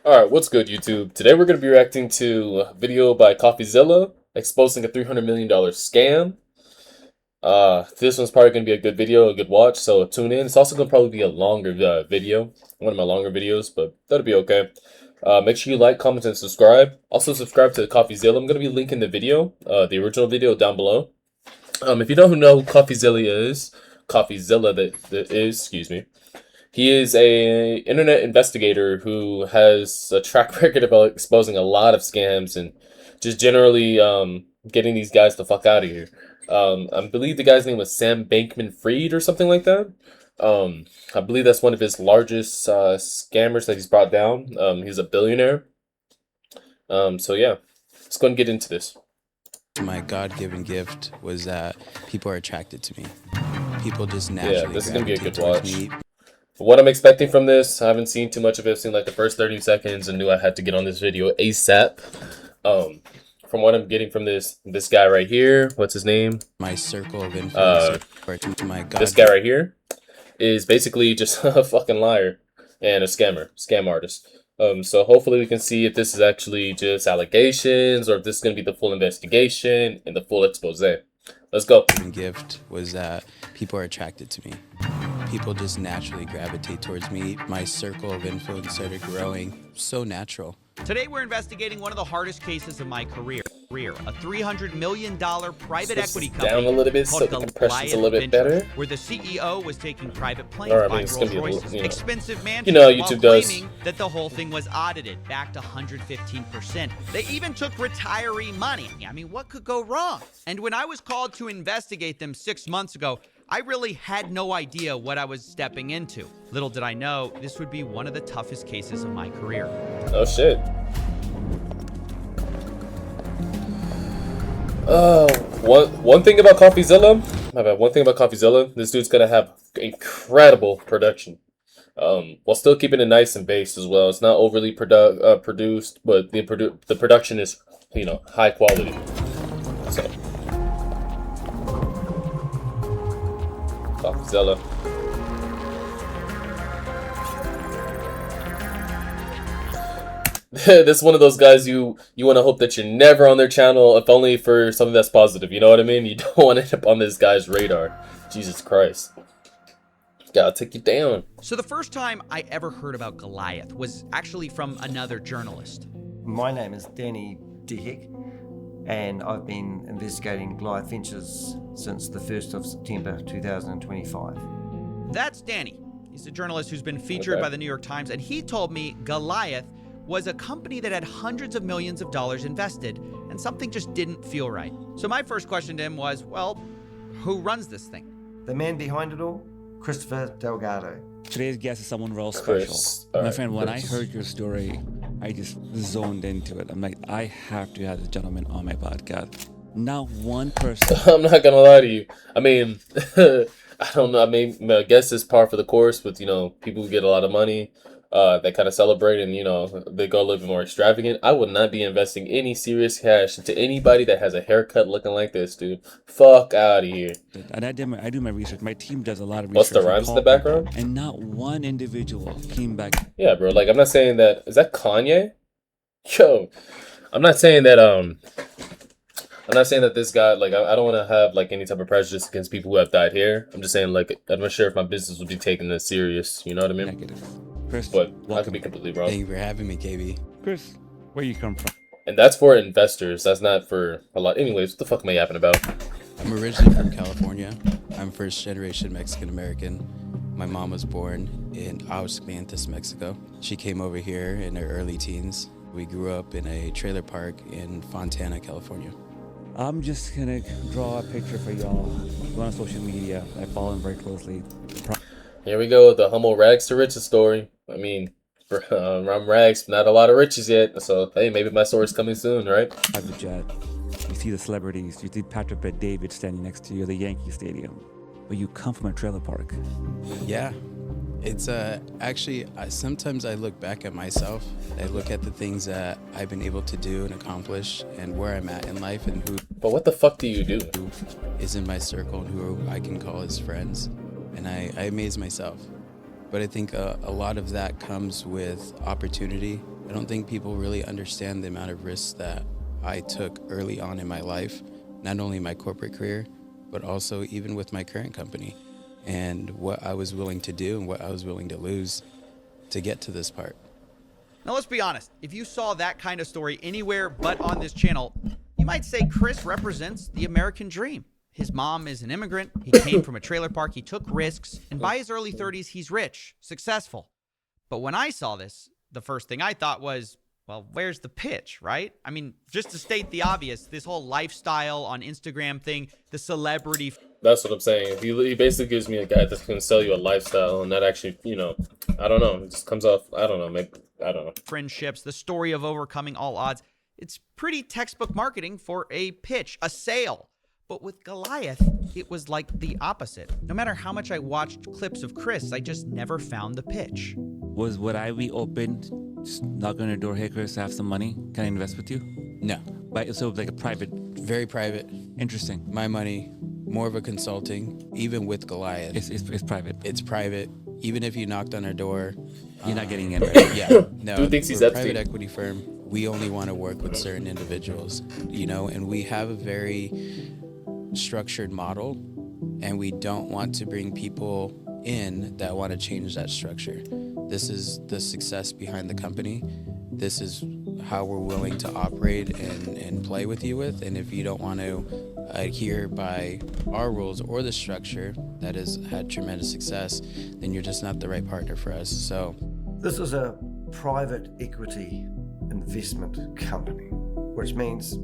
Alright, what's good, YouTube? Today we're going to be reacting to a video by Coffeezilla exposing a $300 million scam. This one's probably going to be a good video, a good watch, so tune in. It's also going to probably be a longer video, one of my longer videos, but that'll be okay. Make sure you like, comment, and subscribe. Also subscribe to Coffeezilla. I'm going to be linking the video, the original video down below. If you don't know who Coffeezilla is, excuse me. He is a internet investigator who has a track record about exposing a lot of scams and just generally getting these guys the fuck out of here. I believe the guy's name was Sam Bankman-Fried or something like that. I believe that's one of his largest scammers that he's brought down. He's a billionaire. So yeah, let's go and get into this. My God-given gift was that people are attracted to me. People just naturally. Yeah, this is gonna be a good watch. Me. What I'm expecting from this, I haven't seen too much of it. I've seen like the first 30 seconds and knew I had to get on this video ASAP. From what I'm getting from this guy right here, what's his name? My circle of influence. This guy right here is basically just a fucking liar and a scam artist. So hopefully we can see if this is actually just allegations or if this is going to be the full investigation and the full expose. Let's go. Gift was that people are attracted to me. People just naturally gravitate towards me. My circle of influence started growing. So natural. Today we're investigating one of the hardest cases of my career. A $300 million private equity company down a little bit so the compression's a little bit better. Where the CEO was taking private planes, buying Rolls-Royces, expensive mansions, you know, YouTube while does. claiming that the whole thing was audited back to 115%. They even took retiree money. I mean, what could go wrong? And when I was called to investigate them 6 months ago, I really had no idea what I was stepping into. Little did I know, this would be one of the toughest cases of my career. Oh shit. One thing about Coffeezilla, this dude's gonna have incredible production. While still keeping it nice and based as well. It's not overly produced, but the production is, you know, high quality. So Coffeezilla. This is one of those guys you want to hope that you're never on their channel, if only for something that's positive. You know what I mean? You don't want to end up on this guy's radar. Jesus Christ. Gotta take you down. So the first time I ever heard about Goliath was actually from another journalist. My name is Danny Dehick, and I've been investigating Goliath Ventures since the 1st of September 2025. That's Danny. He's a journalist who's been featured by the New York Times, and he told me Goliath was a company that had hundreds of millions of dollars invested, and something just didn't feel right. So my first question to him was, well, who runs this thing? The man behind it all, Christopher Delgado. Today's guest is someone real special. My friend, when I heard your story, I just zoned into it. I'm like, I have to have this gentleman on my podcast. Not one person. I'm not gonna lie to you. I mean, I don't know. I mean, I guess it's par for the course with, you know, people who get a lot of money. They kind of celebrate and, you know, they go a little bit more extravagant. I would not be investing any serious cash into anybody that has a haircut looking like this, dude. Fuck out of here. And I do my research. My team does a lot of research. What's the rhymes in the background? And not one individual came back. Yeah, bro. Like, I'm not saying that. Is that Kanye? Yo, I'm not saying that. I'm not saying that this guy, like, I don't want to have, like, any type of prejudice against people who have dyed hair. I'm just saying, like, I'm not sure if my business would be taken this serious. You know what I mean? Negative. Chris, But welcome. I could be completely wrong. Thank you for having me, KB. Chris, where you come from? And that's for investors. That's not for a lot. Anyways, what the fuck am I yapping about? I'm originally from California. I'm first generation Mexican American. My mom was born in Aguascalientes, Mexico. She came over here in her early teens. We grew up in a trailer park in Fontana, California. I'm just gonna draw a picture for y'all. Go on social media. I follow him very closely. Here we go, the humble rags to riches story. I mean, I'm rags, not a lot of riches yet. So, hey, maybe my story's coming soon, right? Private jet. You see the celebrities. You see Patrick Bet-David standing next to you at the Yankee Stadium. But you come from a trailer park. Yeah. It's actually, sometimes I look back at myself. I look at the things that I've been able to do and accomplish and where I'm at in life and who But what the fuck do you do? is in my circle and who I can call as friends. And I amaze myself. but I think a lot of that comes with opportunity. I don't think people really understand the amount of risks that I took early on in my life, not only my corporate career, but also even with my current company, and what I was willing to do and what I was willing to lose to get to this part. Now, let's be honest. If you saw that kind of story anywhere but on this channel, you might say Chris represents the American dream. His mom is an immigrant. He came from a trailer park. He took risks. And by his early 30s, he's rich, successful. But when I saw this, the first thing I thought was, well, where's the pitch, right? I mean, just to state the obvious, this whole lifestyle on Instagram thing, the celebrity. That's what I'm saying. He basically gives me a guy that's going to sell you a lifestyle and not actually, I don't know. It just comes off, I don't know, maybe, I don't know. Friendships, the story of overcoming all odds. It's pretty textbook marketing for a pitch, a sale. But with Goliath, it was like the opposite. No matter how much I watched clips of Chris, I just never found the pitch. Would I be open, just knock on your door, hey Chris, I have some money, can I invest with you? No. So like a private. Very private. Interesting. My money, more of a consulting, even with Goliath. It's private. It's private. Even if you knocked on our door. You're not getting in, right? Yeah. No. Dude thinks he's we're a Epstein. private equity firm. We only want to work with certain individuals, and we have a very structured model, and we don't want to bring people in that want to change that structure. This is the success behind the company. This is how we're willing to operate and play with you with. And if you don't want to adhere by our rules or the structure that has had tremendous success, then you're just not the right partner for us. So This is a private equity investment company, which means,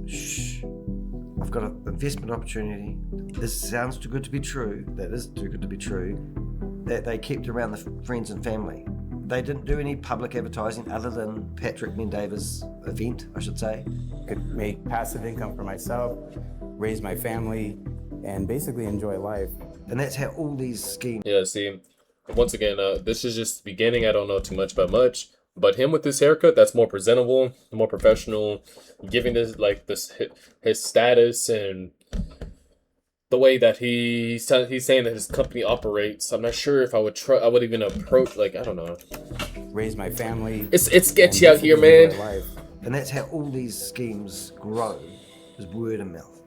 I've got an investment opportunity. This sounds too good to be true. That is too good to be true. That they kept around the friends and family. They didn't do any public advertising other than Patrick Mendavis' event, I should say. Could make passive income for myself, raise my family, and basically enjoy life. And that's how all these schemes. Yeah, see, once again, this is just the beginning. I don't know too much about much. But him with this haircut, that's more presentable, more professional, giving this his status and the way that he's saying that his company operates. I'm not sure if I would even approach, I don't know. Raise my family. It's sketchy out here, man. Life. And that's how all these schemes grow, is word of mouth.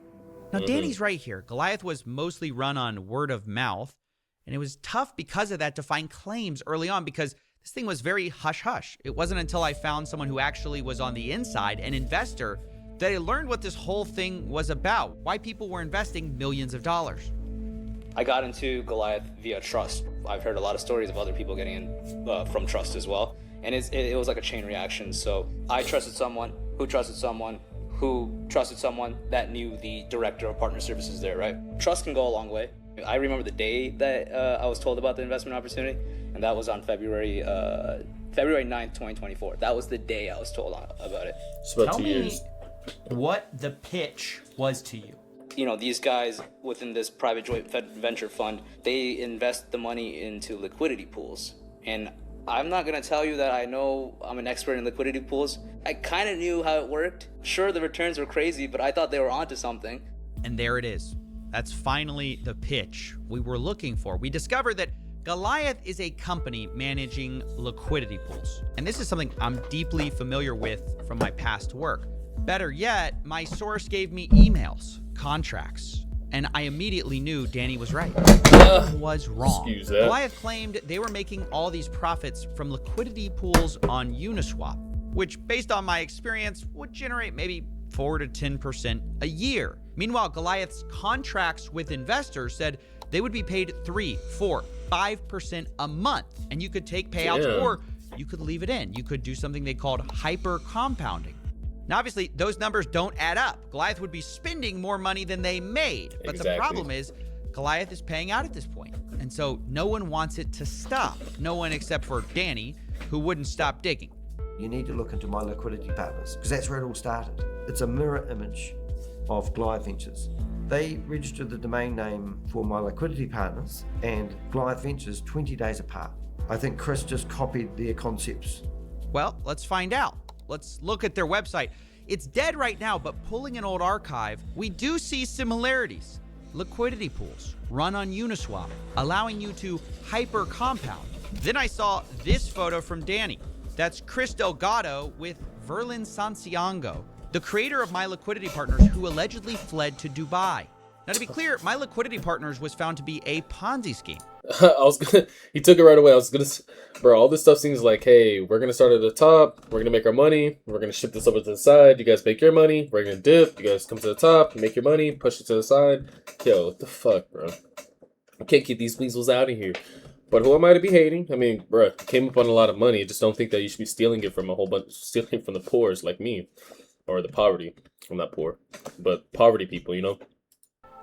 Now, Danny's right here. Goliath was mostly run on word of mouth, and it was tough because of that to find claims early on because this thing was very hush-hush. It wasn't until I found someone who actually was on the inside, an investor, that I learned what this whole thing was about, why people were investing millions of dollars. I got into Goliath via trust. I've heard a lot of stories of other people getting in from trust as well. And it was like a chain reaction. So I trusted someone who trusted someone who trusted someone that knew the director of partner services there, right? Trust can go a long way. I remember the day that I was told about the investment opportunity, and that was on February 9th, 2024. That was the day I was told about it. It's about Tell 2 me years. what the pitch was to you. These guys within this private joint venture fund, they invest the money into liquidity pools. And I'm not going to tell you that I'm an expert in liquidity pools. I kind of knew how it worked. Sure, the returns were crazy, but I thought they were onto something. And there it is. That's finally the pitch we were looking for. We discovered that Goliath is a company managing liquidity pools. And this is something I'm deeply familiar with from my past work. Better yet, my source gave me emails, contracts, and I immediately knew Danny was right. I was wrong. Excuse that. Goliath claimed they were making all these profits from liquidity pools on Uniswap, which based on my experience would generate maybe 4 to 10% a year. Meanwhile, Goliath's contracts with investors said they would be paid 3, 4, 5% a month, and you could take payouts Damn. or you could leave it in. You could do something they called hyper compounding. Now, obviously, those numbers don't add up. Goliath would be spending more money than they made. But the Exactly. problem is Goliath is paying out at this point. And so no one wants it to stop. No one except for Danny, who wouldn't stop digging. You need to look into my liquidity partners, because that's where it all started. It's a mirror image of Goliath Ventures. They registered the domain name for my liquidity partners and Goliath Ventures 20 days apart. I think Chris just copied their concepts. Well, let's find out. Let's look at their website. It's dead right now, but pulling an old archive, we do see similarities. Liquidity pools run on Uniswap, allowing you to hyper compound. Then I saw this photo from Danny. That's Chris Delgado with Verlin Santiago, the creator of My Liquidity Partners, who allegedly fled to Dubai. Now, to be clear, My Liquidity Partners was found to be a Ponzi scheme. He took it right away. Bro, all this stuff seems like, hey, we're gonna start at the top, we're gonna make our money, we're gonna ship this over to the side, you guys make your money, we're gonna dip, you guys come to the top, make your money, push it to the side. Yo, what the fuck, bro? I can't keep these weasels out of here. But who am I to be hating? I mean, bro, came up on a lot of money. I just don't think that you should be stealing it from stealing it from the poors like me, or the poverty. I'm not poor, but poverty people, you know.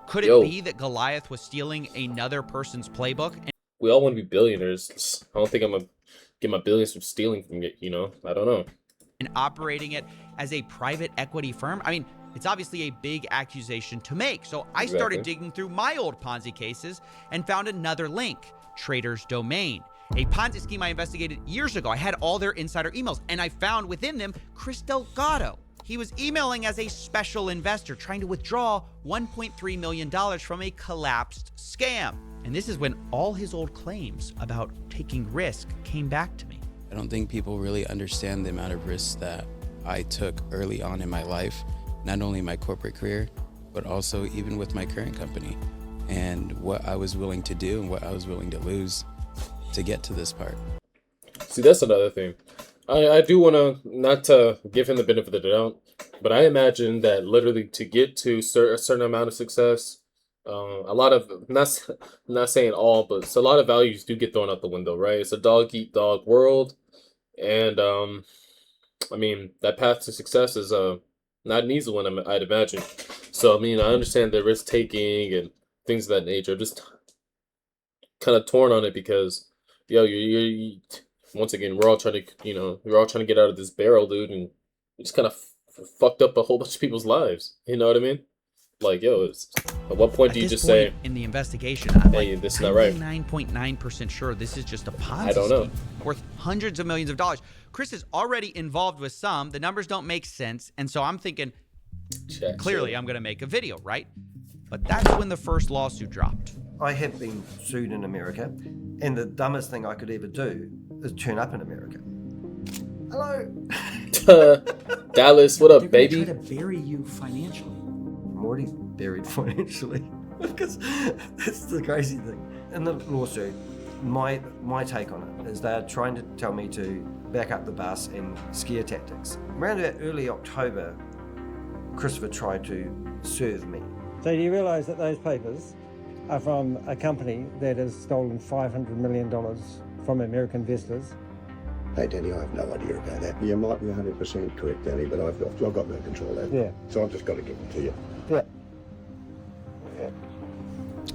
Could it be that Goliath was stealing another person's playbook? We all want to be billionaires. I don't think I'm going to get my billions from stealing from it, you know? I don't know. And operating it as a private equity firm? I mean, it's obviously a big accusation to make. So I started digging through my old Ponzi cases and found another link, Trader's Domain, a Ponzi scheme I investigated years ago. I had all their insider emails, and I found within them Chris Delgado. He was emailing as a special investor, trying to withdraw $1.3 million from a collapsed scam. And this is when all his old claims about taking risk came back to me. I don't think people really understand the amount of risks that I took early on in my life, not only my corporate career, but also even with my current company, and what I was willing to do and what I was willing to lose to get to this part. See, that's another thing. I do want to, not to give him the benefit of the doubt, but I imagine that literally to get to a certain amount of success, a lot of, not saying all, but a lot of values do get thrown out the window, right? It's a dog-eat-dog world, and I mean, that path to success is not an easy one, I'd imagine. So, I mean, I understand the risk-taking and things of that nature. I'm just kind of torn on it because, yo, you once again, we're all trying to get out of this barrel, dude, and we just kind of fucked up a whole bunch of people's lives. You know what I mean? Like, yo, at what point do you just say in the investigation, I'm hey, this is not right? 99.9% sure this is just a Ponzi I don't know. scheme worth hundreds of millions of dollars. Chris is already involved with some. The numbers don't make sense, and so I'm thinking, clearly, I'm going to make a video, right? But that's when the first lawsuit dropped. I have been sued in America, and the dumbest thing I could ever do is turn up in America. Hello. Dallas, what up, baby? They're going to try to bury you financially. I'm already buried financially because that's the crazy thing. In the lawsuit, my take on it is they're trying to tell me to back up the bus and scare tactics. Around about early October, Christopher tried to serve me. So do you realise that those papers are from a company that has stolen $500 million from American investors? Hey, Danny, I have no idea about that. You might be 100% correct, Danny, but I've got no control over it. Yeah. So I've just got to give them to you. Yeah.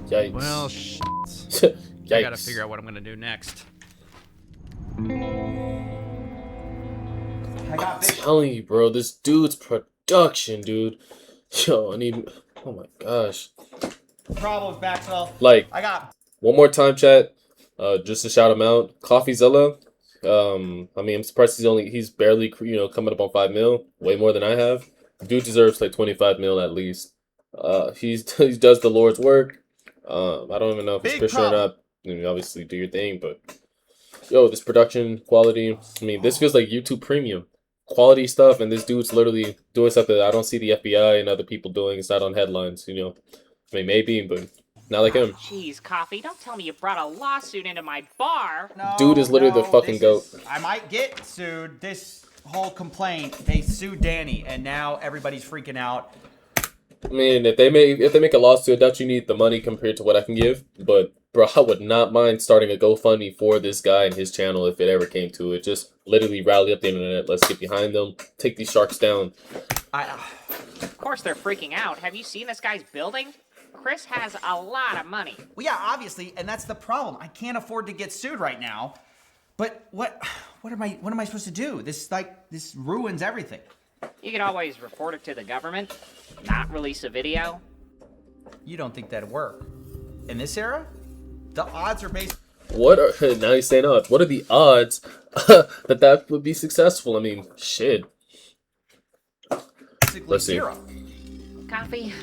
Yikes. Well, Yikes. I got to figure out what I'm going to do next. I'm telling you, bro, this dude's production, dude. Yo, I need... Oh my gosh. Problems, Maxwell. Like, I got one more time, chat. Just to shout him out. Coffeezilla. I mean, I'm surprised he's barely, coming up on 5 mil. Way more than I have. Dude deserves like 25 mil at least. He does the Lord's work. I don't even know if it's Christian or not. I mean, obviously do your thing, but yo, this production quality. I mean, this feels like YouTube Premium quality stuff, and this dude's literally doing stuff that I don't see the FBI and other people doing. It's not on headlines, I mean, maybe, but not like him. Jeez, Coffee, don't tell me you brought a lawsuit into my bar. No, dude is literally the fucking goat. I might get sued. This whole complaint, they sued Danny, and now everybody's freaking out. I mean, if they make a lawsuit, I doubt you need the money compared to what I can give. But bro, I would not mind starting a GoFundMe for this guy and his channel if it ever came to it. Just literally rally up the internet. Let's get behind them. Take these sharks down. Of course they're freaking out. Have you seen this guy's building? Chris has a lot of money. Well, yeah, obviously, and that's the problem. I can't afford to get sued right now. But what am I supposed to do? This ruins everything. You can always report it to the government, not release a video. You don't think that'd work? In this era? The odds are based... Now you're saying odds. What are the odds that would be successful? I mean, shit. Let's see. Zero. Coffee,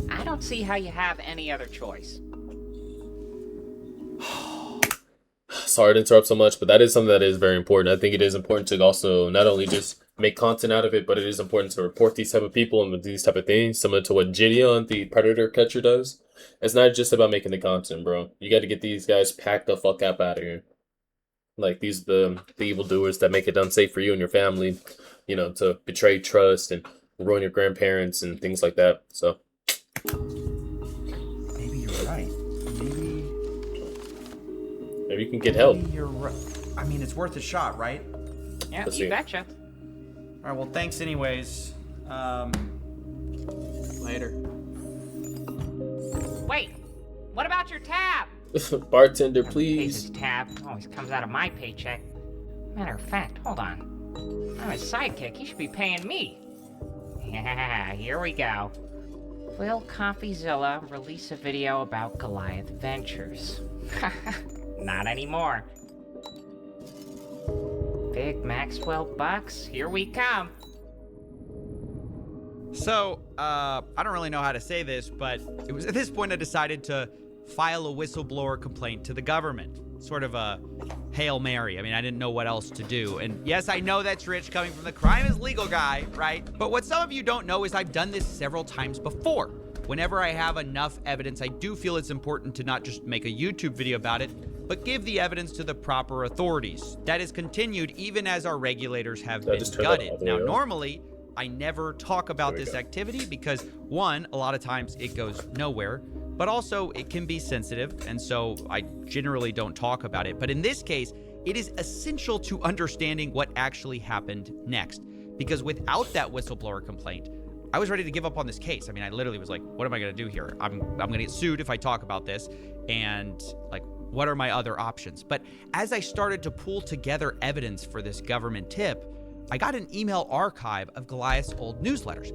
I don't see how you have any other choice. sorry to interrupt so much, but that is something that is very important. I think it is important to also not only just make content out of it, but it is important to report these type of people and these type of things, similar to what Gideon, the predator catcher, does. It's not just about making the content, bro. You got to get these guys packed the fuck up out of here. Like, these the evildoers that make it unsafe for you and your family, you know, to betray trust and ruin your grandparents and things like that. So maybe you're right. Maybe you can get help. Maybe you're right. I mean, it's worth a shot, right? Yeah, Let's you see. betcha. All right, well, thanks anyways. Later. Wait, what about your tab? Bartender, Pays please. his tab always comes out of my paycheck. Matter of fact, hold on. I'm his sidekick. He should be paying me. Yeah, here we go. Will Coffeezilla release a video about Goliath Ventures? Not anymore. Big Maxwell bucks, here we come. So, I don't really know how to say this, but it was at this point I decided to file a whistleblower complaint to the government. Sort of a Hail Mary. I mean, I didn't know what else to do. And yes, I know that's rich coming from the crime is legal guy, right? But what some of you don't know is I've done this several times before. Whenever I have enough evidence, I do feel it's important to not just make a YouTube video about it, but give the evidence to the proper authorities. That is continued even as our regulators have been gutted. Now, normally, I never talk about this activity because, one, a lot of times it goes nowhere, but also it can be sensitive, and so I generally don't talk about it. But in this case, it is essential to understanding what actually happened next, because without that whistleblower complaint, I was ready to give up on this case. I mean, I literally was like, what am I going to do here? I'm going to get sued if I talk about this, and like, what are my other options? But as I started to pull together evidence for this government tip, I got an email archive of Goliath's old newsletters,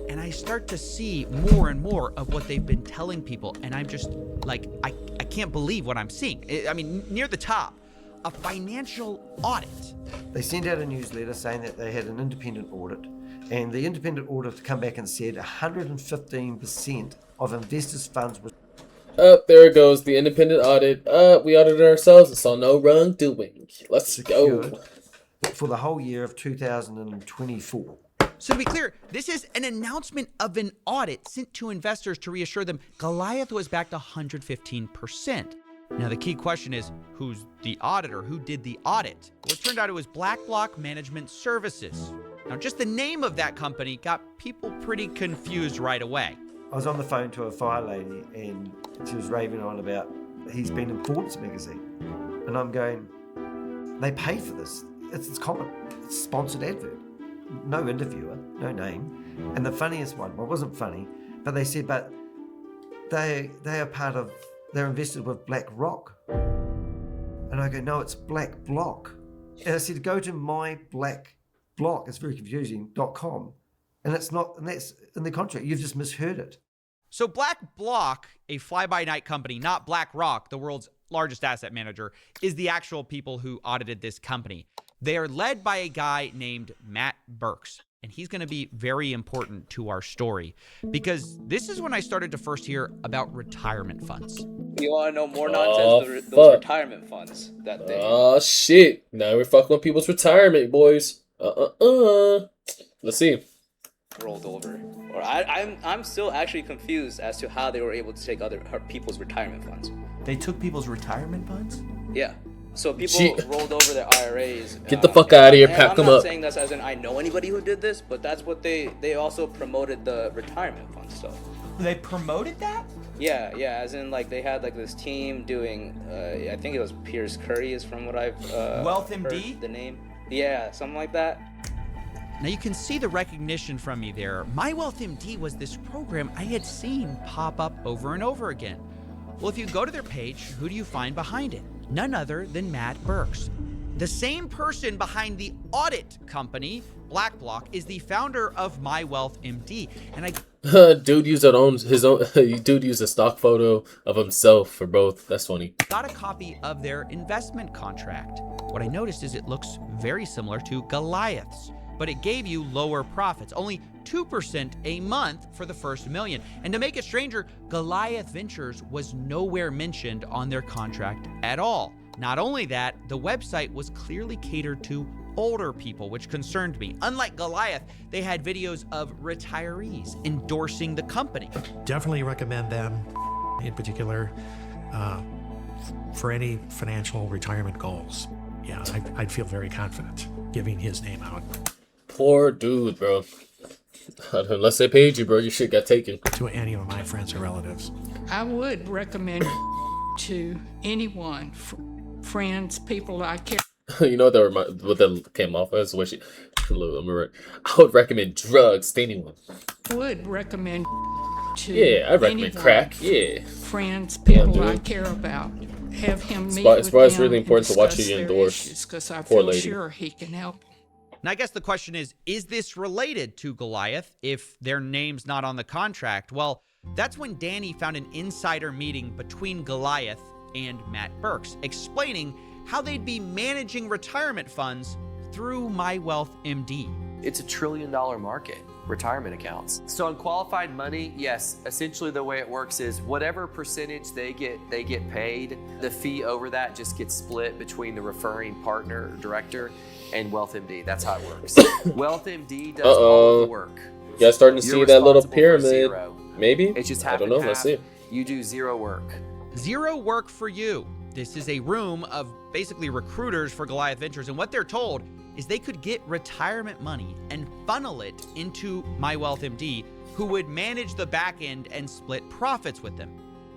and I start to see more and more of what they've been telling people, and I'm just like, I can't believe what I'm seeing. I mean, near the top, a financial audit. They sent out a newsletter saying that they had an independent audit, and the independent auditor come back and said 115% of investors' funds were... There it goes, the independent audit. We audited ourselves and saw no wrongdoing. Let's go. For the whole year of 2024. So to be clear, this is an announcement of an audit sent to investors to reassure them Goliath was backed 115%. Now the key question is, who's the auditor? Who did the audit? Well, it turned out it was BlackBlock Management Services. Now just the name of that company got people pretty confused right away. I was on the phone to a fire lady and she was raving on about he's been in Forbes magazine. And I'm going, they pay for this. It's common. It's a sponsored advert. No interviewer, no name. And the funniest one, well, it wasn't funny, but they said, but they are part of, they're invested with BlackRock. And I go, no, it's BlackBlock. And I said, go to my BlackBlock, it's very confusing, .com. And it's not, and that's in the contract. You've just misheard it. So BlackBlock, a fly-by-night company, not BlackRock, the world's largest asset manager, is the actual people who audited this company. They are led by a guy named Matt Burks, and he's going to be very important to our story because this is when I started to first hear about retirement funds. You want to know more nonsense? Those retirement funds that they... Oh, shit. Now we're fucking with people's retirement, boys. Let's see. Rolled over. Or I'm still actually confused as to how they were able to take other people's retirement funds. They took people's retirement funds? Yeah. So people rolled over their IRAs. Get the fuck out of here, pack them up. I'm not saying that's as in I know anybody who did this, but that's what they also promoted the retirement fund stuff. They promoted that? Yeah, as in like they had like this team doing, I think it was Pierce Curry is from what I've Wealth MD? heard the name. Yeah, something like that. Now you can see the recognition from me there. My Wealth MD was this program I had seen pop up over and over again. Well, if you go to their page, who do you find behind it? None other than Matt Burks. The same person behind the audit company, BlackBlock, is the founder of My Wealth MD. And dude used dude used a stock photo of himself for both. That's funny. Got a copy of their investment contract. What I noticed is it looks very similar to Goliath's, but it gave you lower profits, only 2% a month for the first $1 million. And to make it stranger, Goliath Ventures was nowhere mentioned on their contract at all. Not only that, the website was clearly catered to older people, which concerned me. Unlike Goliath, they had videos of retirees endorsing the company. Definitely recommend them in particular for any financial retirement goals. Yeah, I'd feel very confident giving his name out. Poor dude, bro. Unless they paid you, bro, your shit got taken. To any of my friends or relatives. I would recommend to anyone, friends, people I care. You know what that came off as? I would recommend drugs to anyone. Would recommend to Yeah, I'd recommend anyone, crack. Yeah. Friends, people I care about. Have him meet with It's why it's them really important to watch and you discuss endorse. their issues, 'cause I Poor feel lady. sure he can help. And I guess the question is this related to Goliath if their name's not on the contract? Well, that's when Danny found an insider meeting between Goliath and Matt Burks, explaining how they'd be managing retirement funds through MyWealthMD. It's $1 trillion market, retirement accounts. So on qualified money, yes, essentially the way it works is whatever percentage they get paid, the fee over that just gets split between the referring partner or director and WealthMD. That's how it works. WealthMD does all the work. You guys starting to You're see that little responsible for pyramid? zero. Maybe? It's just I half don't and know. Let's half. see. You do zero work. Zero work for you. This is a room of basically recruiters for Goliath Ventures, and what they're told is they could get retirement money and funnel it into MyWealthMD, who would manage the back end and split profits with them.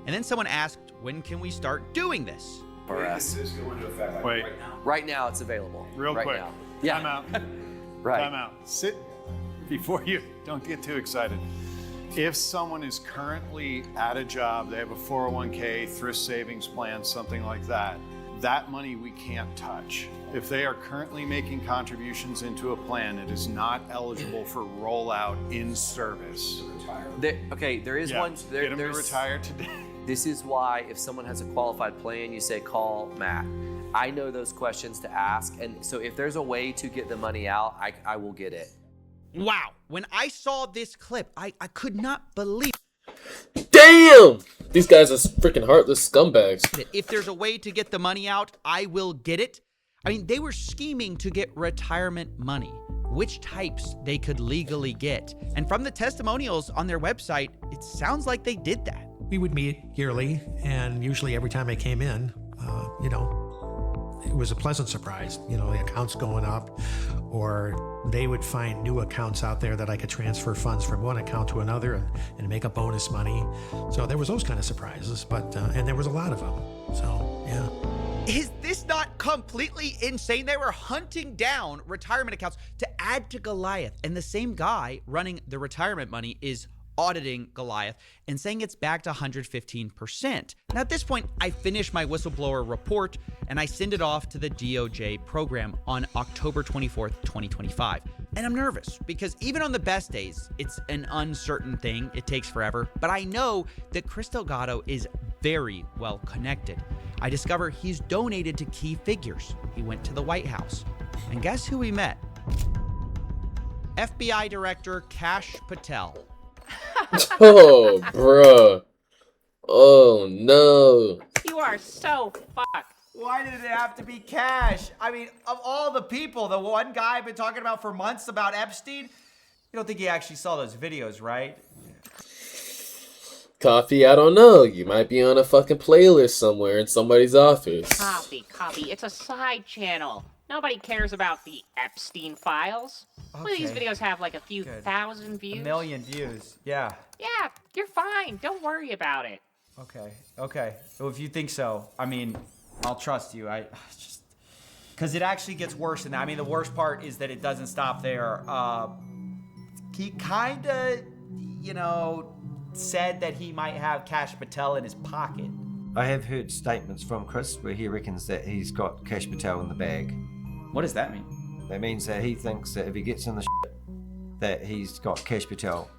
And then someone asked, when can we start doing this? For us. Does this go into effect Wait. right now? Right now it's available. Real right quick. Now. Yeah. Time out. Right. Time out. Sit before you don't get too excited. If someone is currently at a job, they have a 401k, thrift savings plan, something like that, that money we can't touch. If they are currently making contributions into a plan, it is not eligible for rollout in service. There is Yeah, one. get them to retire today. This is why if someone has a qualified plan, you say, call Matt. I know those questions to ask. And so if there's a way to get the money out, I will get it. Wow. When I saw this clip, I could not believe Damn! These guys are freaking heartless scumbags. that if there's a way to get the money out, I will get it. I mean, they were scheming to get retirement money, which types they could legally get. And from the testimonials on their website, it sounds like they did that. We would meet yearly, and usually every time I came in, it was a pleasant surprise. The accounts going up, or they would find new accounts out there that I could transfer funds from one account to another and make up bonus money. So there was those kind of surprises, but and there was a lot of them. So yeah. Is this not completely insane? They were hunting down retirement accounts to add to Goliath, and the same guy running the retirement money is auditing Goliath and saying it's back to 115%. Now at this point, I finish my whistleblower report and I send it off to the DOJ program on October 24th, 2025. And I'm nervous because even on the best days, it's an uncertain thing. It takes forever. But I know that Chris Delgado is very well connected. I discover he's donated to key figures. He went to the White House. And guess who he met? FBI Director Kash Patel. Oh, bruh. Oh, no. You are so fucked. Why did it have to be Cash? I mean, of all the people, the one guy I've been talking about for months about Epstein, you don't think he actually saw those videos, right? Coffee, I don't know. You might be on a fucking playlist somewhere in somebody's office. Coffee. It's a side channel. Nobody cares about the Epstein files. Well, these Okay. videos have like a few thousand views. 1 million views. Yeah. Yeah, you're fine. Don't worry about it. Okay. Well, if you think so, I mean, I'll trust you. I just because it actually gets worse than that. I mean, the worst part is that it doesn't stop there. He kind of, said that he might have Kash Patel in his pocket. I have heard statements from Chris where he reckons that he's got Kash Patel in the bag. What does that mean? That means that he thinks that if he gets in the shit, that he's got Kash Patel.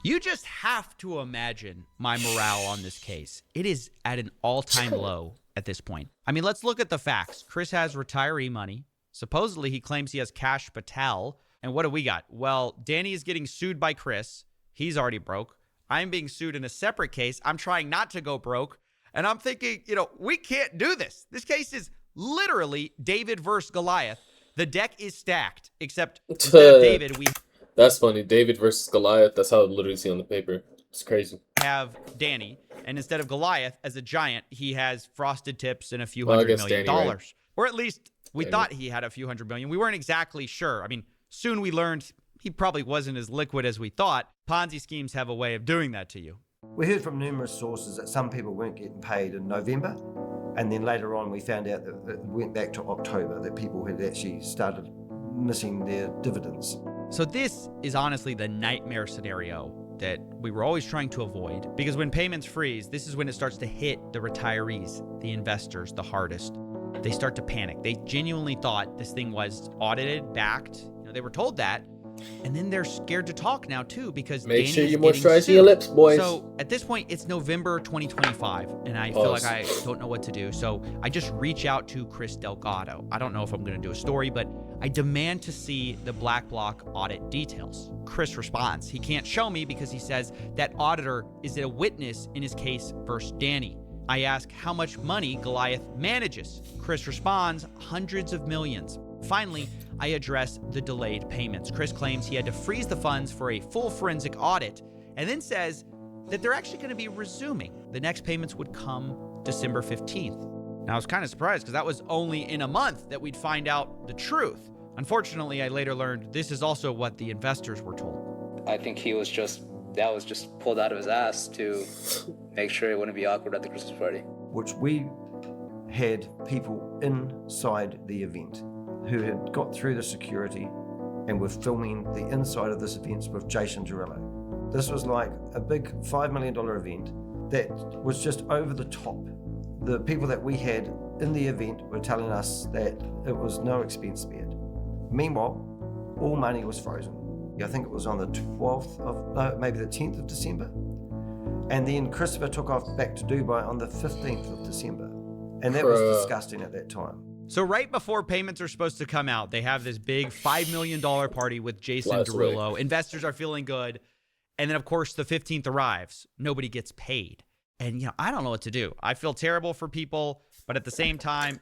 You just have to imagine my morale on this case. It is at an all-time low at this point. I mean, let's look at the facts. Chris has retiree money. Supposedly, he claims he has Kash Patel. And what do we got? Well, Danny is getting sued by Chris. He's already broke. I'm being sued in a separate case. I'm trying not to go broke. And I'm thinking, we can't do this. This case is literally David versus Goliath. The deck is stacked, except instead of David, we That's funny. David versus Goliath. That's how I literally see on the paper. It's crazy. have Danny, and instead of Goliath as a giant, he has frosted tips and a few $100 million. Right? Or at least we thought he had a few $100 million. We weren't exactly sure. I mean, soon we learned he probably wasn't as liquid as we thought. Ponzi schemes have a way of doing that to you. We heard from numerous sources that some people weren't getting paid in November, and then later on we found out that it went back to October, that people had actually started missing their dividends. So this is honestly the nightmare scenario that we were always trying to avoid, because when payments freeze, this is when it starts to hit the retirees, the investors, the hardest. They start to panic. They genuinely thought this thing was audited, backed. They were told that. And then they're scared to talk now too, because make sure you Danny's moisturize your lips, boys. So at this point, it's November 2025, and I feel like I don't know what to do. So I just reach out to Chris Delgado. I don't know if I'm going to do a story, but I demand to see the Black Block audit details. Chris responds. He can't show me because he says that auditor is a witness in his case versus Danny. I ask how much money Goliath manages. Chris responds, hundreds of millions. Finally, I address the delayed payments. Chris claims he had to freeze the funds for a full forensic audit, and then says that they're actually going to be resuming. The next payments would come December 15th. Now, I was kind of surprised because that was only in a month that we'd find out the truth. Unfortunately, I later learned this is also what the investors were told. I think that was just pulled out of his ass to make sure it wouldn't be awkward at the Christmas party. Which we had people inside the event who had got through the security and were filming the inside of this event with Jason Derulo. This was like a big $5 million event that was just over the top. The people that we had in the event were telling us that it was no expense spared. Meanwhile, all money was frozen. I think it was on the 12th of, no, maybe the 10th of December. And then Christopher took off back to Dubai on the 15th of December. And that was disgusting at that time. So right before payments are supposed to come out, they have this big $5 million party with Jason Derulo. Investors are feeling good. And then, of course, the 15th arrives. Nobody gets paid. And, I don't know what to do. I feel terrible for people. But at the same time,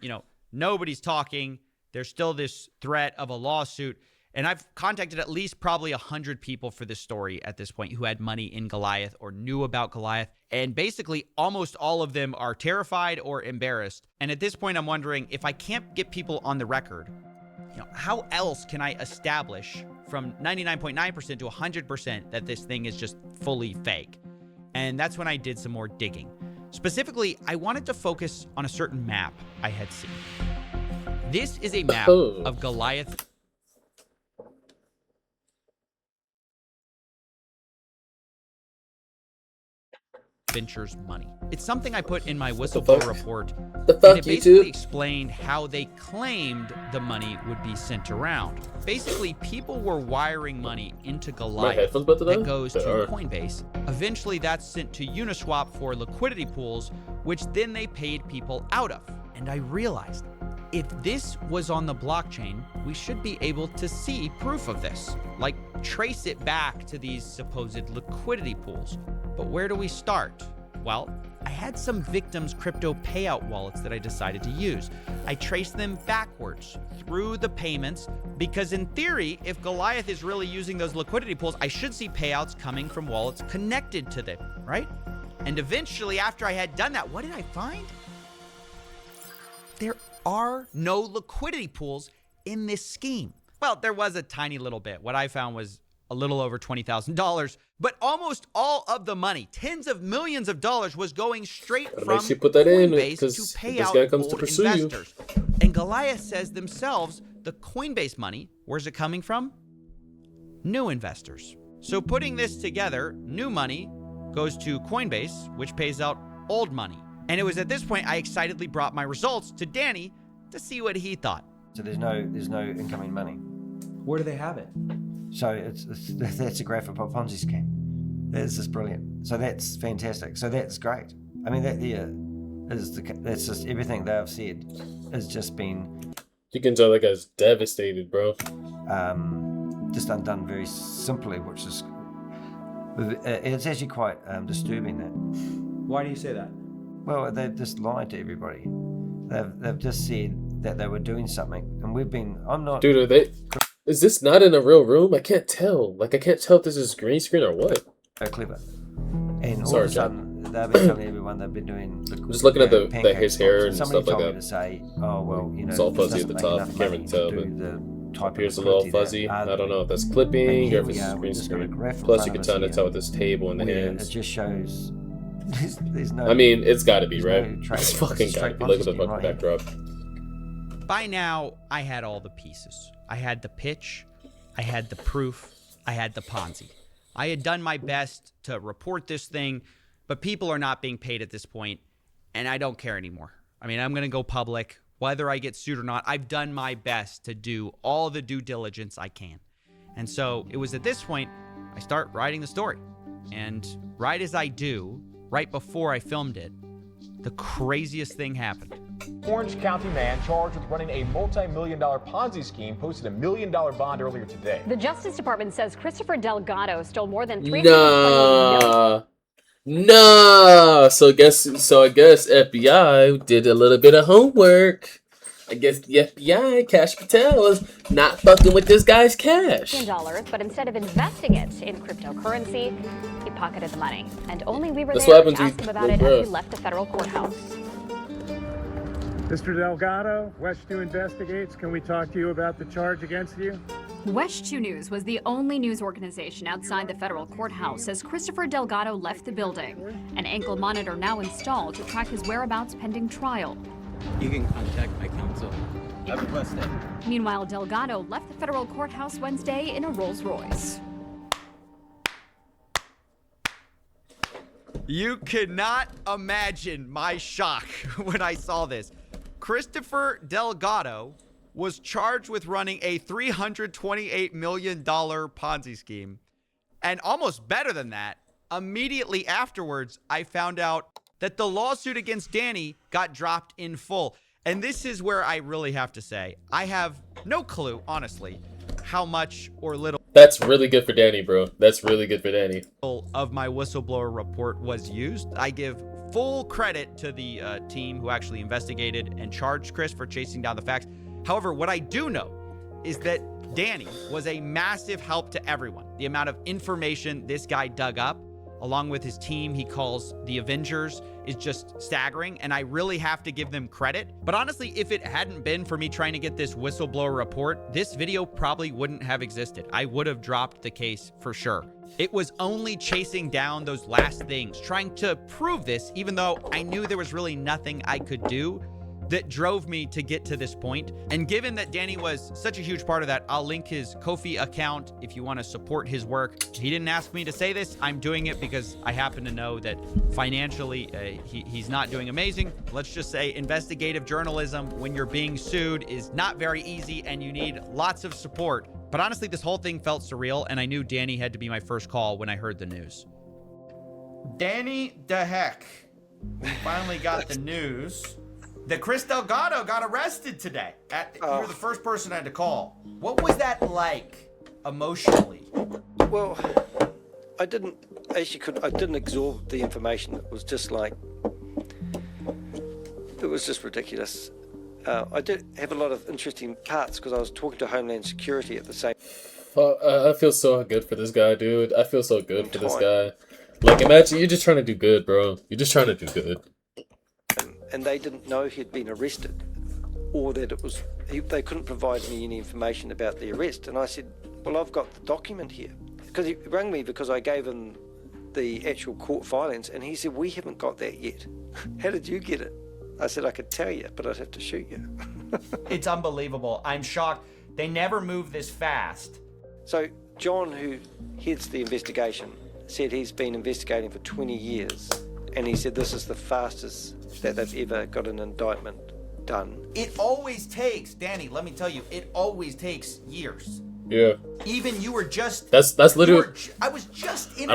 nobody's talking. There's still this threat of a lawsuit. And I've contacted at least probably 100 people for this story at this point who had money in Goliath or knew about Goliath. And basically almost all of them are terrified or embarrassed. And at this point, I'm wondering if I can't get people on the record, how else can I establish from 99.9% to 100% that this thing is just fully fake? And that's when I did some more digging. Specifically, I wanted to focus on a certain map I had seen. This is a map of Goliath Ventures money. It's something I put in my whistleblower report. And it basically explained how they claimed the money would be sent around. Basically, people were wiring money into Goliath that goes to Coinbase. Eventually, that's sent to Uniswap for liquidity pools, which then they paid people out of. And I realized, if this was on the blockchain, we should be able to see proof of this, like trace it back to these supposed liquidity pools. But where do we start? Well, I had some victims' crypto payout wallets that I decided to use. I traced them backwards through the payments because in theory, if Goliath is really using those liquidity pools, I should see payouts coming from wallets connected to them, right? And eventually, after I had done that, what did I find? There are no liquidity pools in this scheme. Well, there was a tiny little bit. What I found was a little over $20,000, but almost all of the money, tens of millions of dollars, was going straight from Coinbase to pay out old investors. And Goliath says themselves, the Coinbase money, where's it coming from? New investors. So putting this together, new money goes to Coinbase, which pays out old money. And it was at this point I excitedly brought my results to Danny to see what he thought. So there's no incoming money. Where do they have it? So that's a graph of a Ponzi scheme. That's just brilliant. So that's fantastic. So that's great. I mean, that there is that's just everything they have said has just been. You can tell that guy's devastated, bro. Just undone very simply, which is it's actually quite disturbing. That. Why do you say that? Well, they've just lied to everybody. They've just said that they were doing something, and we've been. I'm not. Dude, are they? Is this not in a real room? I can't tell. Like, I can't tell if this is green screen or what. So clever. And all Sorry, of a sudden, they've been telling everyone they've been doing. I'm just looking at the his hair and somebody stuff like told that. me to say, oh well, you know, It's all this fuzzy at the doesn't make top. enough You can't money really tell, to but do the type of appears a little liquidity fuzzy. that I don't know if that's And clipping here or if we it's are, green we've just got a screen. graph in Plus, front you can of us kind of here tell with this table in the where hands. It just shows. There's no. I mean, it's got to be, there's right? no trade. It's It's fucking a got to straight be. Look at the Ponzi scheme, fucking right? backdrop. By now, I had all the pieces. I had the pitch, I had the proof, I had the Ponzi. I had done my best to report this thing, but people are not being paid at this point, and I don't care anymore. I mean, I'm going to go public. Whether I get sued or not, I've done my best to do all the due diligence I can. And so it was at this point I start writing the story. And right as I do, right before I filmed it, the craziest thing happened. Orange County man charged with running a multi-million-dollar Ponzi scheme posted $1 million bond earlier today. The Justice Department says Christopher Delgado stole more than $320 million. Nah. So I guess FBI did a little bit of homework. I guess the FBI, Cash Patel, was not fucking with this guy's cash. But instead of investing it in cryptocurrency, he pocketed the money. And only we were That's there what to happens ask him when about you- it bro. as he left the federal courthouse. Mr. Delgado, West 2 Investigates. Can we talk to you about the charge against you? West 2 News was the only news organization outside the federal courthouse as Christopher Delgado left the building. An ankle monitor now installed to track his whereabouts pending trial. You can contact my counsel. Have a blessed day. Meanwhile, Delgado left the federal courthouse Wednesday in a Rolls-Royce. You cannot imagine my shock when I saw this. Christopher Delgado was charged with running a $328 million Ponzi scheme. And almost better than that, immediately afterwards, I found out that the lawsuit against Danny got dropped in full. And this is where I really have to say, I have no clue, honestly, how much or little That's really good for Danny, bro. That's really good for Danny. of my whistleblower report was used. I give full credit to the team who actually investigated and charged Chris for chasing down the facts. However, what I do know is that Danny was a massive help to everyone. The amount of information this guy dug up, along with his team he calls the Avengers, is just staggering, and I really have to give them credit. But honestly, if it hadn't been for me trying to get this whistleblower report, this video probably wouldn't have existed. I would have dropped the case for sure. It was only chasing down those last things, trying to prove this, even though I knew there was really nothing I could do, that drove me to get to this point. And given that Danny was such a huge part of that, I'll link his Ko-fi account if you want to support his work. He didn't ask me to say this. I'm doing it because I happen to know that financially he's not doing amazing. Let's just say investigative journalism, when you're being sued, is not very easy and you need lots of support. But honestly, this whole thing felt surreal, and I knew Danny had to be my first call when I heard the news. Danny DeHeck, we finally got the news that Chris Delgado got arrested today. You were the first person I had to call. What was that like emotionally? Well, I didn't absorb the information. It was just like, it was just ridiculous. I did have a lot of interesting parts because I was talking to Homeland Security at the same. I feel so good for this guy, dude. I feel so good for this guy. Like, imagine you're just trying to do good, bro. You're just trying to do good. And they didn't know he'd been arrested, or that it was. They couldn't provide me any information about the arrest. And I said, "Well, I've got the document here." Because he rang me because I gave him the actual court filings, and he said, "We haven't got that yet." How did you get it? I said, "I could tell you, but I'd have to shoot you." It's unbelievable. I'm shocked. They never move this fast. So John, who heads the investigation, said he's been investigating for 20 years, and he said this is the fastest that they've ever got an indictment done. It always takes, Danny, let me tell you, it always takes years. Yeah. Even you were just... That's literally... I was just interviewing I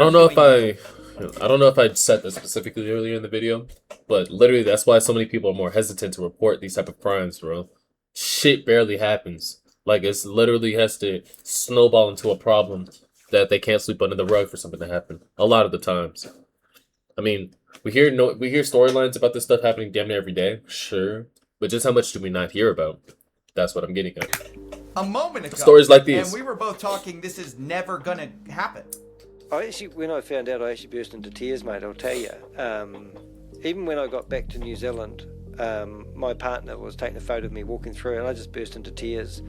don't know if I said this specifically earlier in the video, but literally that's why so many people are more hesitant to report these type of crimes, bro. Shit barely happens. Like, it's literally has to snowball into a problem that they can't sweep under the rug for something to happen. A lot of the times. I mean, we hear storylines about this stuff happening damn near every day, sure, but just how much do we not hear about? That's what I'm getting at. A moment ago, stories like these, and we were both talking. This is never gonna happen. When I found out, I actually burst into tears, mate. I'll tell you. Even when I got back to New Zealand, my partner was taking a photo of me walking through, and I just burst into tears.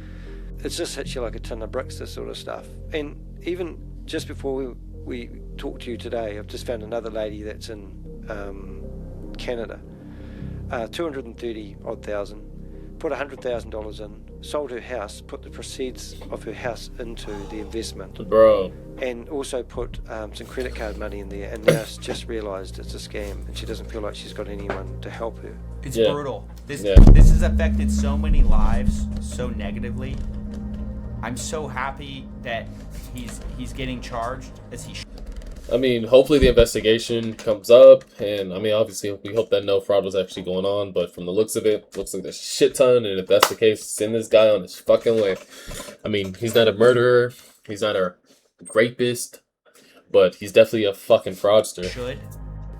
It's just hits you like a ton of bricks, this sort of stuff. And even just before we talked to you today, I've just found another lady that's in Canada, 230 odd thousand, put $100,000 in, sold her house, put the proceeds of her house into the investment, bro, and also put some credit card money in there, and now she's just realised it's a scam, and she doesn't feel like she's got anyone to help her. It's brutal. This has affected so many lives so negatively. I'm so happy that he's getting charged as he should. I mean, hopefully the investigation comes up, and I mean, obviously we hope that no fraud was actually going on, but from the looks of it, looks like there's a shit ton, and if that's the case, send this guy on his fucking way. I mean, he's not a murderer, he's not a rapist, but he's definitely a fucking fraudster.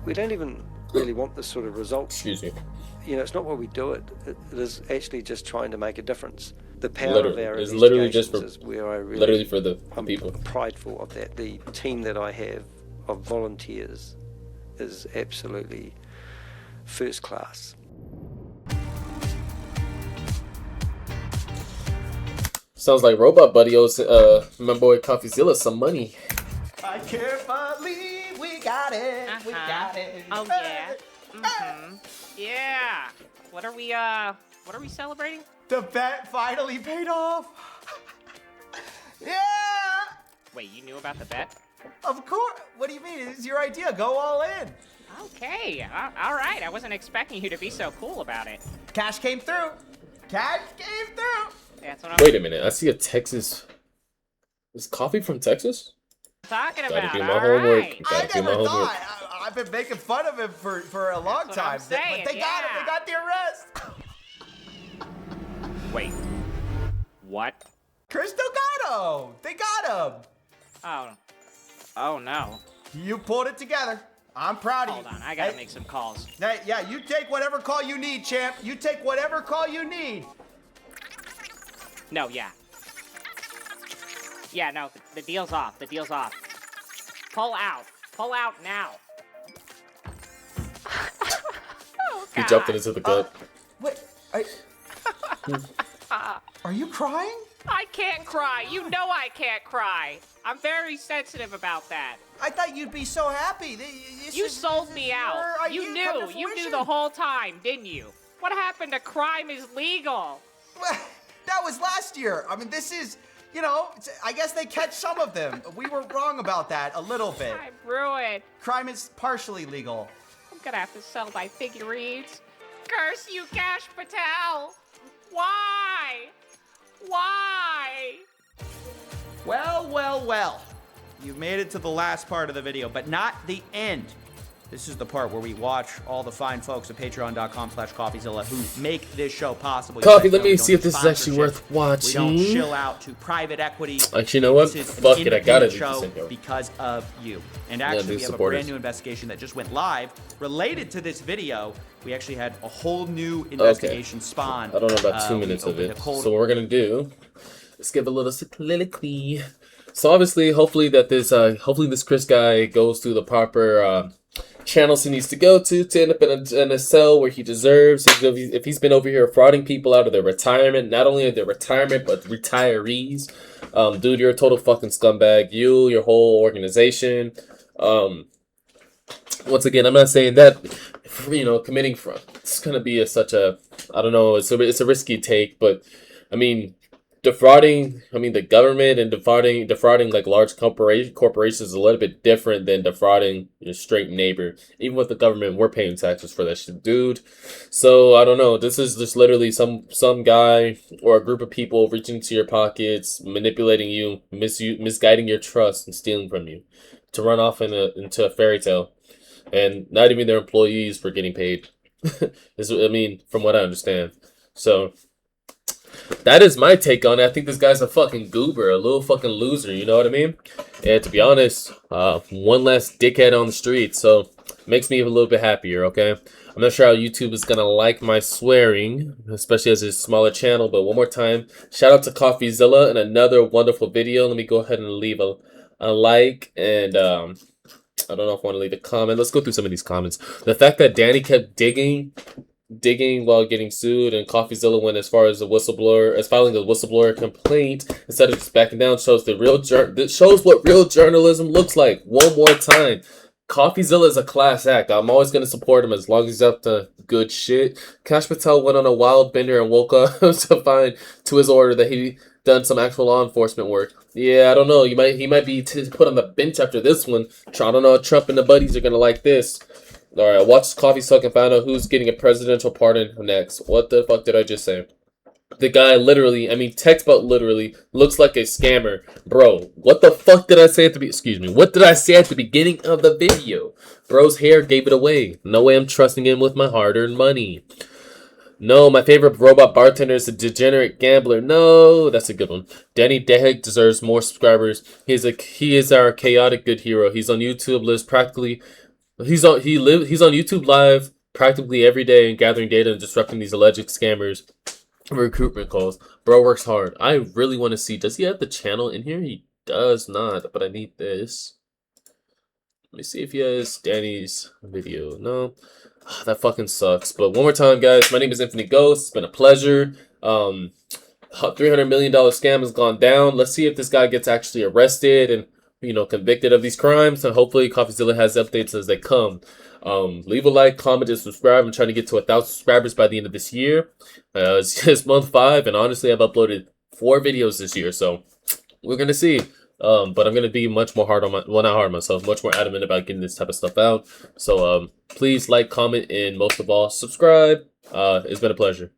We don't even really want this sort of result. Excuse me. You know, it's not why we do it. It is actually just trying to make a difference. The power of our it's literally just investigations is where I really, literally for the people. I'm prideful of that. The team that I have of volunteers is absolutely first class. Sounds like Robot Buddy owes my boy Coffeezilla some money. I can't believe we got it. We got it. Oh yeah. Mm-hmm. Yeah. What are we celebrating? The bet finally paid off. Yeah. Wait, you knew about the bet? Of course. What do you mean? It's your idea. Go all in. Okay. All right. I wasn't expecting you to be so cool about it. Cash came through. Cash came through. That's what Wait a minute. I see a Texas. Is coffee from Texas? Talking Gotta about. do my homework. Right. Gotta do my homework. I've been making fun of him for a long time. Saying, but they got him. They got the arrest. Wait. What? Chris Delgado. They got him. Oh. Oh no. You pulled it together. I'm proud of you. Hold on. I gotta make some calls. Hey, yeah, you take whatever call you need, champ. You take whatever call you need. No, yeah. Yeah, no, the deal's off. The deal's off. Pull out. Pull out now. Oh, He jumped into the gut. Wait, are you crying? I can't cry. You know I can't cry. I'm very sensitive about that. I thought you'd be so happy. You sold me out. You knew the whole time, didn't you? What happened to crime is legal? That was last year. I mean, this is, you know, I guess they catch some of them. We were wrong about that a little bit. I'm ruined. Crime is partially legal. I'm gonna have to sell my figurines. Curse you, Cash Patel. Why? Why? Well, well, well. You've made it to the last part of the video, but not the end. This is the part where we watch all the fine folks at patreon.com/Coffeezilla who make this show possible. Coffee, let me see if this is actually worth watching. We don't chill out to private equity. Actually, you know what? Fuck it, I gotta do this in here. Because of you. And actually, we have a brand new investigation that just went live related to this video. We actually had a whole new investigation spawn. I don't know about 2 minutes of it. So what we're gonna do, let's give a little soliloquy. So obviously, hopefully this Chris guy goes through the proper channels he needs to go to end up in a cell where he deserves. If he's been over here frauding people out of their retirement, not only their retirement but retirees, dude, you're a total fucking scumbag. Your whole organization. Once again, I'm not saying that committing fraud. It's gonna be such a, I don't know. It's a risky take, but I mean, defrauding the government and defrauding like large corporations is a little bit different than defrauding your straight neighbor. Even with the government, we're paying taxes for that shit, dude. So I don't know. This is just literally some guy or a group of people reaching into your pockets, manipulating you, misguiding your trust, and stealing from you to run off into a fairy tale. And not even their employees were getting paid. From what I understand. So that is my take on it. I think this guy's a fucking goober, a little fucking loser, you know what I mean? And to be honest, one less dickhead on the street. So Makes me a little bit happier, okay? I'm not sure how YouTube is gonna like my swearing, especially as it's a smaller channel, but one more time, shout out to Coffeezilla and another wonderful video. Let me go ahead and leave a like, and I don't know if I want to leave a comment. Let's go through some of these comments. The fact that Danny kept digging while getting sued, and Coffeezilla went as far as filing a whistleblower complaint instead of just backing down, shows shows what real journalism looks like. One more time, Coffeezilla is a class act. I'm always going to support him as long as he's up to good shit. Kash Patel went on a wild bender and woke up to find to his order that he done some actual law enforcement work. Yeah, I don't know. He might be put on the bench after this one. I don't know. Trump and the buddies are going to like this. All right, watch Coffee Suck and find out who's getting a presidential pardon next. What the fuck did I just say? The guy literally, I mean, text about literally looks like a scammer. Bro, what the fuck did I say at the what did I say at the beginning of the video? Bro's hair gave it away. No way I'm trusting him with my hard-earned money. No, my favorite robot bartender is a degenerate gambler. No, that's a good one. Danny Dehek deserves more subscribers. He is our chaotic good hero. He's on YouTube, He's on YouTube Live practically every day and gathering data and disrupting these alleged scammers recruitment calls. Bro works hard. I really want to see, does he have the channel in here? He does not, but I need this. Let me see if he has Danny's video. No. That fucking sucks. But one more time, guys, my name is Infinite Ghost. It's been a pleasure. $300 million scam has gone down. Let's see if this guy gets actually arrested and convicted of these crimes, and hopefully Coffeezilla has updates as they come. Leave a like, comment, and subscribe. I'm trying to get to 1,000 subscribers by the end of this year. It's month 5, and honestly, I've uploaded 4 videos this year, so we're gonna see. But I'm gonna be much more hard on not hard on myself, much more adamant about getting this type of stuff out. So please like, comment, and most of all, subscribe. It's been a pleasure.